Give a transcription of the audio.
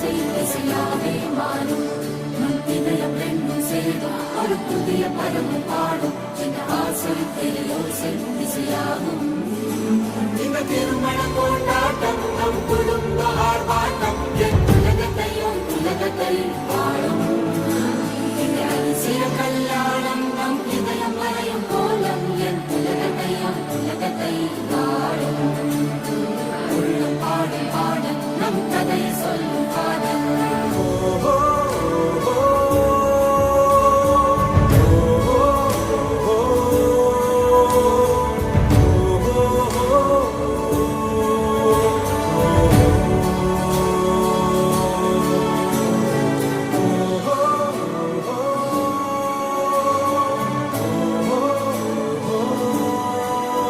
ஓசை இசையாவே மாறும். நம் இதயம் ரெண்டும் சேரும் ஒரு புதிய பதமும் பாடும். இந்த ஆசை ஓசை இசையாகும். இந்த திருமண கொண்டாட்டம் நம்